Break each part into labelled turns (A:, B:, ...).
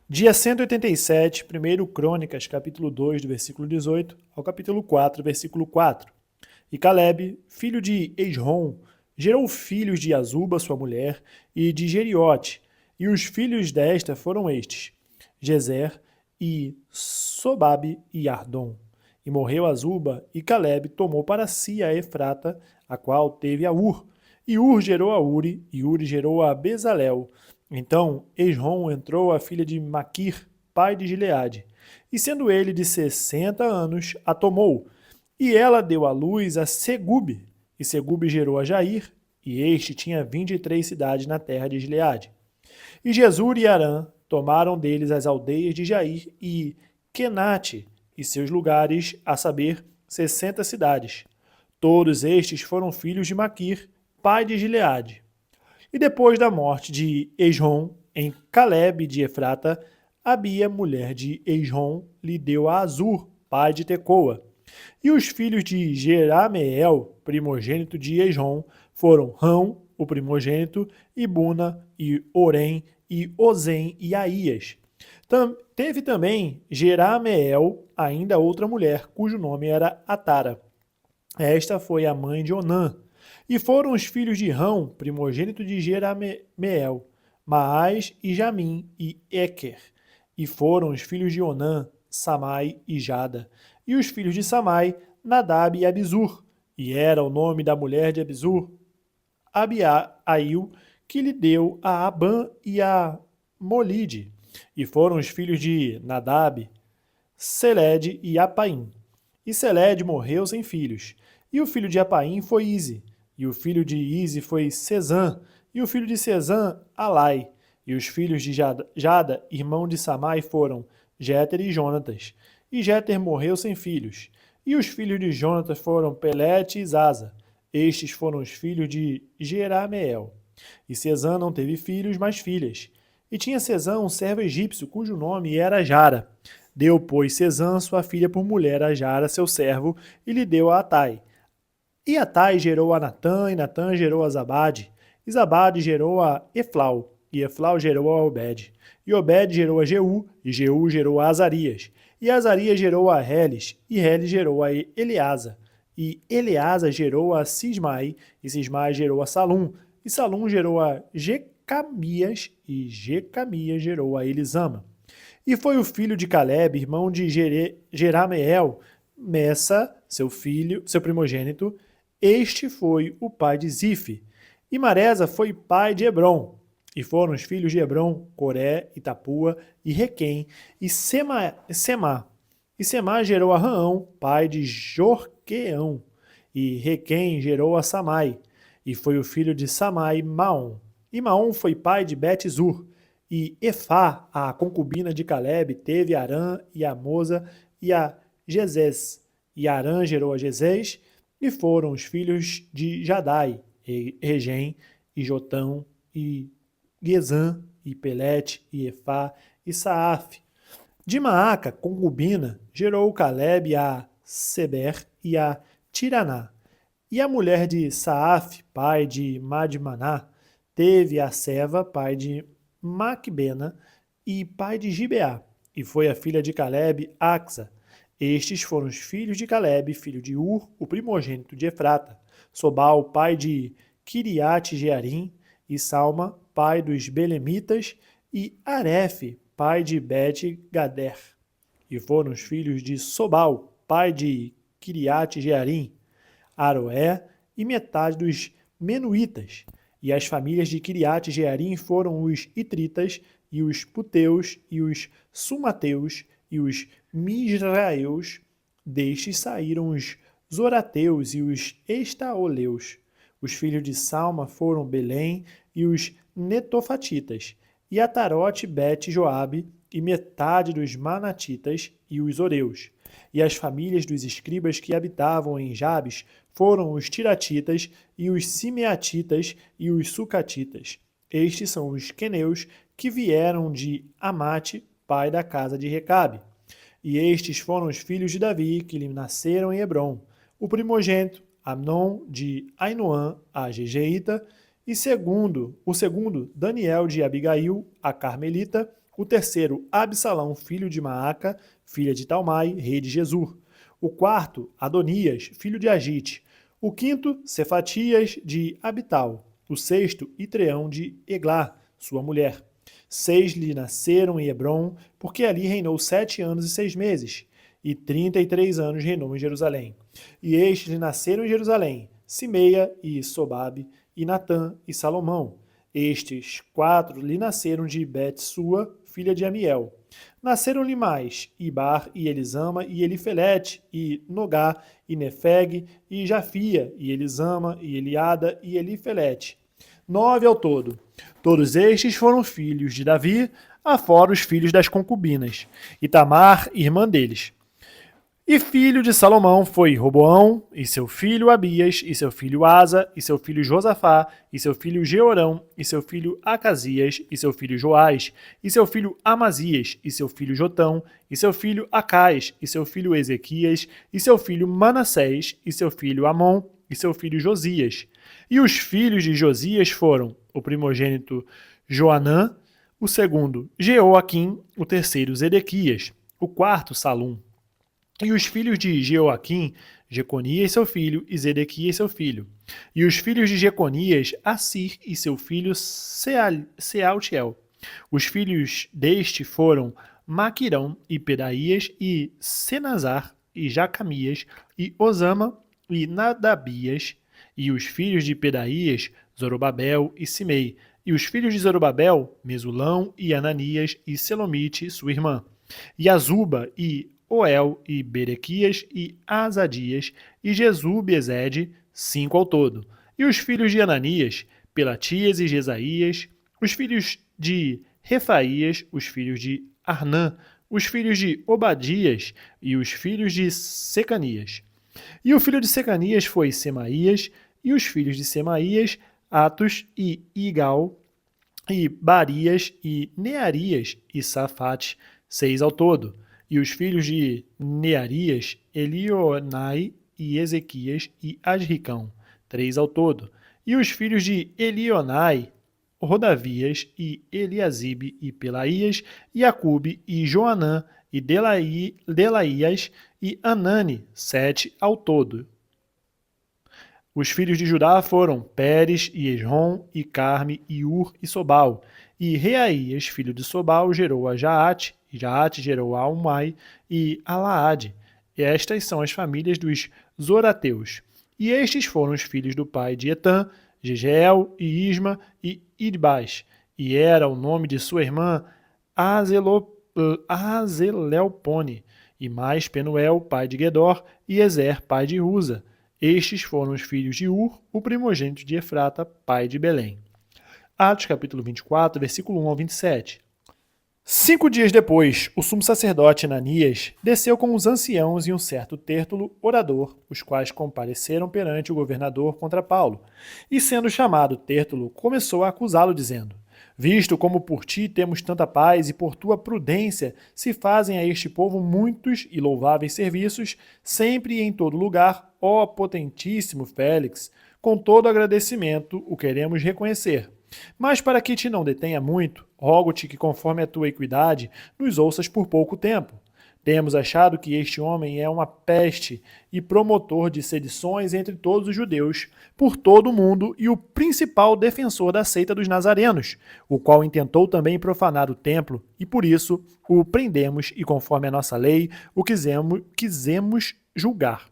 A: Dia 187, 1 Crônicas, capítulo 2, do versículo 18 ao capítulo 4, versículo 4. E Caleb, filho de Esrom, gerou filhos de Azuba, sua mulher, e de Jeriote. E os filhos desta foram estes: Jezer e Sobabe e Ardom. E morreu Azuba, e Caleb tomou para si a Efrata, a qual teve a Ur. E Ur gerou a Uri, e Uri gerou a Bezalel. Então Esrom entrou a filha de Maquir, pai de Gileade. E sendo ele de 60 anos, a tomou. E ela deu à luz a Segube, e Segube gerou a Jair, e este tinha 23 cidades na terra de Gileade. E Jesur e Arã tomaram deles as aldeias de Jair e Kenate e seus lugares, a saber, 60 cidades. Todos estes foram filhos de Maquir, pai de Gileade. E depois da morte de Esrom, em Caleb de Efrata, Abia, mulher de Esrom, lhe deu a Azur, pai de Tecoa. E os filhos de Jerameel, primogênito de Esrom, foram Rão, o primogênito, e Buna, e Orém, e Ozem, e Aías. Teve também Jerameel ainda outra mulher, cujo nome era Atara. Esta foi a mãe de Onã. E foram os filhos de Rão, primogênito de Jerameel, Maás e Jamim e Eker. E foram os filhos de Onã, Samai e Jada. E os filhos de Samai, Nadab e Abizur. E era o nome da mulher de Abizur, Abiail, que lhe deu a Abã e a Molide. E foram os filhos de Nadab, Seled e Apaim. E Seled morreu sem filhos. E o filho de Apaim foi Ize. E o filho de Ize foi Sezã. E o filho de Sezã, Alai. E os filhos de Jada, irmão de Samai, foram Jéter e Jonatas. E Jéter morreu sem filhos. E os filhos de Jonatas foram Pelete e Zaza. Estes foram os filhos de Jerameel. E Sezã não teve filhos, mas filhas. E tinha Sezã um servo egípcio, cujo nome era Jara. Deu, pois, Sezã sua filha por mulher a Jara, seu servo, e lhe deu a Atai. E Atai gerou a Natã, e Natã gerou a Zabade. E Zabade gerou a Eflau, e Eflau gerou a Obed. E Obed gerou a Jeú, e Jeú gerou a Azarias. E Azarias gerou a Reles, e Reles gerou a Eleasa. E Eleasa gerou a Sismai, e Sismai gerou a Salum. E Salum gerou a Jecamias, e Jecamias gerou a Elisama. E foi o filho de Caleb, irmão de Jerameel, Messa, seu filho, seu primogênito. Este foi o pai de Zife. E Maresa foi pai de Hebron. E foram os filhos de Hebron, Coré, e Tapua, e Requém, e Semá. E Semá gerou a Raão, pai de Jorqueão. E Requém gerou a Samai. E foi o filho de Samai, Maom. E Maom foi pai de Bet-Zur. E Efá, a concubina de Caleb, teve Arã e a Moza e a Jezés. E Arã gerou a Jezés, e foram os filhos de Jadai, Regem, e Jotão, e Gezã, e Pelete, e Efá, e Saaf. De Maaca, concubina, gerou Caleb a Seber e a Tiraná. E a mulher de Saaf, pai de Madmaná, teve a Seva, pai de Macbena, e pai de Gibeá. E foi a filha de Caleb, Axa. Estes foram os filhos de Caleb, filho de Ur, o primogênito de Efrata. Sobal, pai de Kiriate Jearim, e Salma, pai dos Belemitas, e Arefe, pai de Bet-Gader. E foram os filhos de Sobal, pai de Kiriate Jearim, Aroé e metade dos Menuítas. E as famílias de Kiriate Jearim foram os Itritas, e os Puteus, e os Sumateus, e os Misraeus. Destes saíram os Zorateus e os Estaoleus. Os filhos de Salma foram Belém e os Netofatitas, e Atarote, Bet, Joabe, e metade dos Manatitas e os Oreus. E as famílias dos escribas que habitavam em Jabes foram os Tiratitas, e os Simeatitas, e os Sucatitas. Estes são os queneus que vieram de Amate, pai da casa de Recabe. E estes foram os filhos de Davi, que lhe nasceram em Hebron: o primogênito, Amnon, de Ainoã, a Gegeita, e o segundo, Daniel de Abigail, a Carmelita, O terceiro, Absalão, filho de Maaca, filha de Talmai, rei de Gesur. O quarto, Adonias, filho de Agite. O quinto, Cefatias, de Abital. O sexto, Itreão, de Eglá, sua mulher. 6 lhe nasceram em Hebrom, porque ali reinou 7 anos e 6 meses, e 33 anos reinou em Jerusalém. E estes lhe nasceram em Jerusalém, Simeia e Sobabe, e Natã e Salomão. Estes 4 lhe nasceram de Bet-sua, filha de Amiel. Nasceram-lhe mais Ibar e Elisama e Elifelete, e Nogá e Nefeg, e Jafia, e Elisama, e Eliada, e Elifelete. 9 ao todo. Todos estes foram filhos de Davi, afora os filhos das concubinas, e Tamar, irmã deles. E filho de Salomão foi Roboão, e seu filho Abias, e seu filho Asa, e seu filho Josafá, e seu filho Jeorão, e seu filho Acasias, e seu filho Joás, e seu filho Amazias, e seu filho Jotão, e seu filho Acais, e seu filho Ezequias, e seu filho Manassés, e seu filho Amon, e seu filho Josias. E os filhos de Josias foram o primogênito Joanã, o segundo Jeoaquim, o terceiro Zedequias, o quarto Salum. E os filhos de Jeoaquim, Jeconias seu filho, e Zedequias seu filho. E os filhos de Jeconias, Assir e seu filho Sealtiel. Os filhos deste foram Maquirão e Pedaías, e Senazar, e Jacamias, e Osama, e Nadabias. E os filhos de Pedaías, Zorobabel e Simei. E os filhos de Zorobabel, Mesulão e Ananias, e Selomite, sua irmã. E Azuba, e Oel, e Berequias, e Azadias, e Jesub-Ezede, 5 ao todo. E os filhos de Ananias, Pelatias e Jesaías, os filhos de Refaías, os filhos de Arnã, os filhos de Obadias e os filhos de Secanias. E o filho de Secanias foi Semaías, e os filhos de Semaías, Atos e Igal, e Barias e Nearias e Safate, 6 ao todo. E os filhos de Nearias, Elionai e Ezequias e Asricão, 3 ao todo. E os filhos de Elionai, Rodavias e Eliasibe e Pelaías, e Acube e Joanã e Delaías e Anani, 7 ao todo. Os filhos de Judá foram Pérez e Esrom e Carme e Ur e Sobal. E Reaías, filho de Sobal, gerou a Jaate, e Jaate gerou a Umai e Alaade. E estas são as famílias dos Zorateus. E estes foram os filhos do pai de Etã, Jegeel e Isma e Idbás. E era o nome de sua irmã Azelelpone. E mais Penuel, pai de Gedor, e Ezer, pai de Uza. Estes foram os filhos de Ur, o primogênito de Efrata, pai de Belém. Atos capítulo 24, versículo 1 ao 27. 5 dias depois, o sumo sacerdote Ananias desceu com os anciãos e um certo Tértulo, orador, os quais compareceram perante o governador contra Paulo. E sendo chamado Tértulo, começou a acusá-lo, dizendo: visto como por ti temos tanta paz e por tua prudência se fazem a este povo muitos e louváveis serviços, sempre e em todo lugar, ó potentíssimo Félix, com todo agradecimento o queremos reconhecer. Mas para que te não detenha muito, rogo-te que, conforme a tua equidade, nos ouças por pouco tempo. Temos achado que este homem é uma peste e promotor de sedições entre todos os judeus, por todo o mundo, e o principal defensor da seita dos nazarenos, o qual intentou também profanar o templo, e por isso o prendemos e, conforme a nossa lei, o quisemos julgar.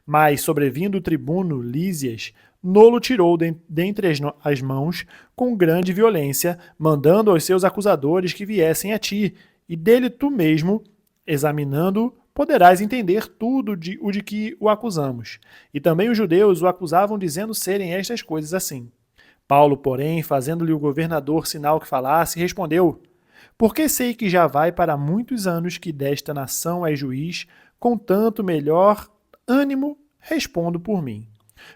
A: Mas, sobrevindo o tribuno Lísias, nolo tirou dentre as mãos com grande violência, mandando aos seus acusadores que viessem a ti, e dele tu mesmo, examinando, poderás entender tudo de que o acusamos. E também os judeus o acusavam, dizendo serem estas coisas assim. Paulo, porém, fazendo-lhe o governador sinal que falasse, respondeu: porque sei que já vai para muitos anos que desta nação és juiz, com tanto melhor ânimo respondo por mim.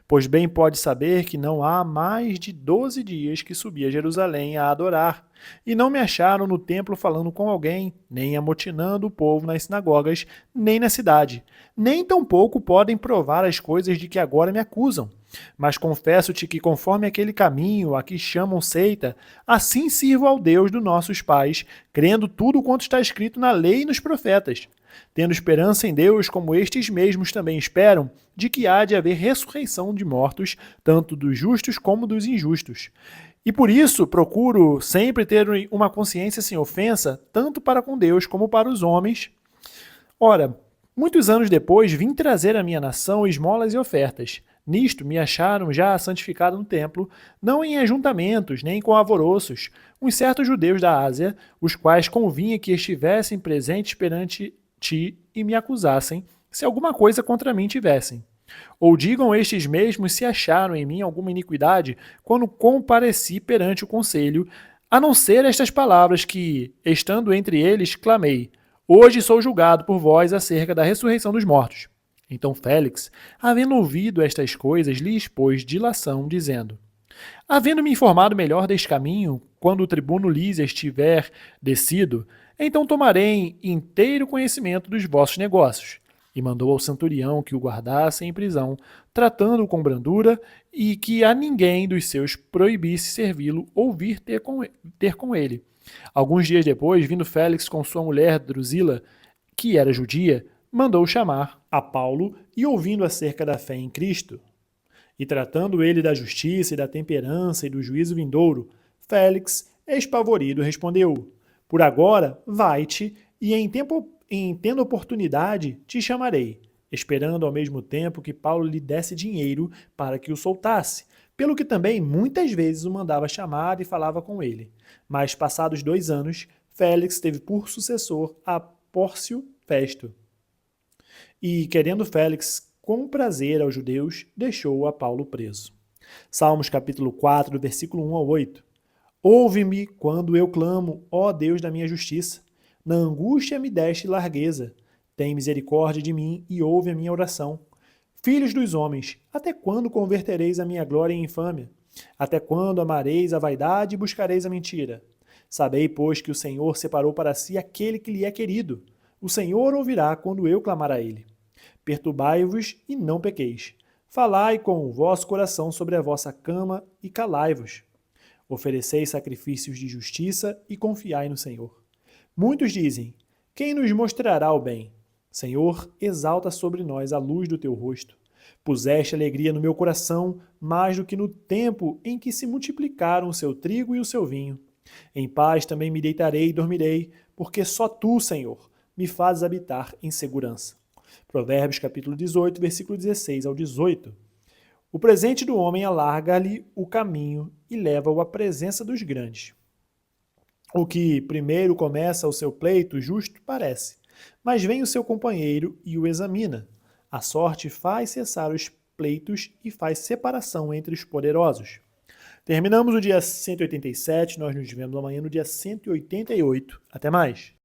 A: Pois bem pode saber que não há mais de 12 dias que subi a Jerusalém a adorar, e não me acharam no templo falando com alguém, nem amotinando o povo nas sinagogas, nem na cidade. Nem tampouco podem provar as coisas de que agora me acusam. Mas confesso-te que, conforme aquele caminho a que chamam seita, assim sirvo ao Deus dos nossos pais, crendo tudo quanto está escrito na lei e nos profetas, tendo esperança em Deus, como estes mesmos também esperam, de que há de haver ressurreição de mortos, tanto dos justos como dos injustos. E por isso procuro sempre ter uma consciência sem ofensa, tanto para com Deus como para os homens. Ora, muitos anos depois vim trazer à minha nação esmolas e ofertas. Nisto me acharam já santificado no templo, não em ajuntamentos, nem com alvoroços, uns certos judeus da Ásia, os quais convinha que estivessem presentes perante ti e me acusassem, se alguma coisa contra mim tivessem. Ou digam estes mesmos se acharam em mim alguma iniquidade quando compareci perante o conselho, a não ser estas palavras que, estando entre eles, clamei: Hoje sou julgado por vós acerca da ressurreição dos mortos. Então Félix, havendo ouvido estas coisas, lhe expôs dilação, dizendo: Havendo-me informado melhor deste caminho, quando o tribuno Lísias estiver descido, então tomarei inteiro conhecimento dos vossos negócios. E mandou ao centurião que o guardasse em prisão, tratando-o com brandura, e que a ninguém dos seus proibisse servi-lo ou vir ter com ele. Alguns dias depois, vindo Félix com sua mulher Drusila, que era judia, mandou chamar a Paulo e, ouvindo acerca da fé em Cristo, e tratando ele da justiça e da temperança e do juízo vindouro, Félix, espavorido, respondeu: Por agora, vai-te, e em tendo oportunidade, te chamarei, esperando ao mesmo tempo que Paulo lhe desse dinheiro para que o soltasse, pelo que também muitas vezes o mandava chamar e falava com ele. Mas, passados 2 anos, Félix teve por sucessor a Pórcio Festo. E, querendo Félix com prazer aos judeus, deixou a Paulo preso. Salmos capítulo 4, versículo 1 ao 8. Ouve-me quando eu clamo, ó Deus da minha justiça. Na angústia me deste largueza. Tem misericórdia de mim e ouve a minha oração. Filhos dos homens, até quando convertereis a minha glória em infâmia? Até quando amareis a vaidade e buscareis a mentira? Sabei, pois, que o Senhor separou para si aquele que lhe é querido. O Senhor ouvirá quando eu clamar a ele. Perturbai-vos e não pequeis. Falai com o vosso coração sobre a vossa cama e calai-vos. Ofereceis sacrifícios de justiça e confiai no Senhor. Muitos dizem: Quem nos mostrará o bem? Senhor, exalta sobre nós a luz do teu rosto. Puseste alegria no meu coração, mais do que no tempo em que se multiplicaram o seu trigo e o seu vinho. Em paz também me deitarei e dormirei, porque só tu, Senhor, me fazes habitar em segurança. Provérbios capítulo 18, versículo 16 ao 18. O presente do homem alarga-lhe o caminho e leva-o à presença dos grandes. O que primeiro começa o seu pleito justo parece, mas vem o seu companheiro e o examina. A sorte faz cessar os pleitos e faz separação entre os poderosos. Terminamos o dia 187, nós nos vemos amanhã no dia 188. Até mais!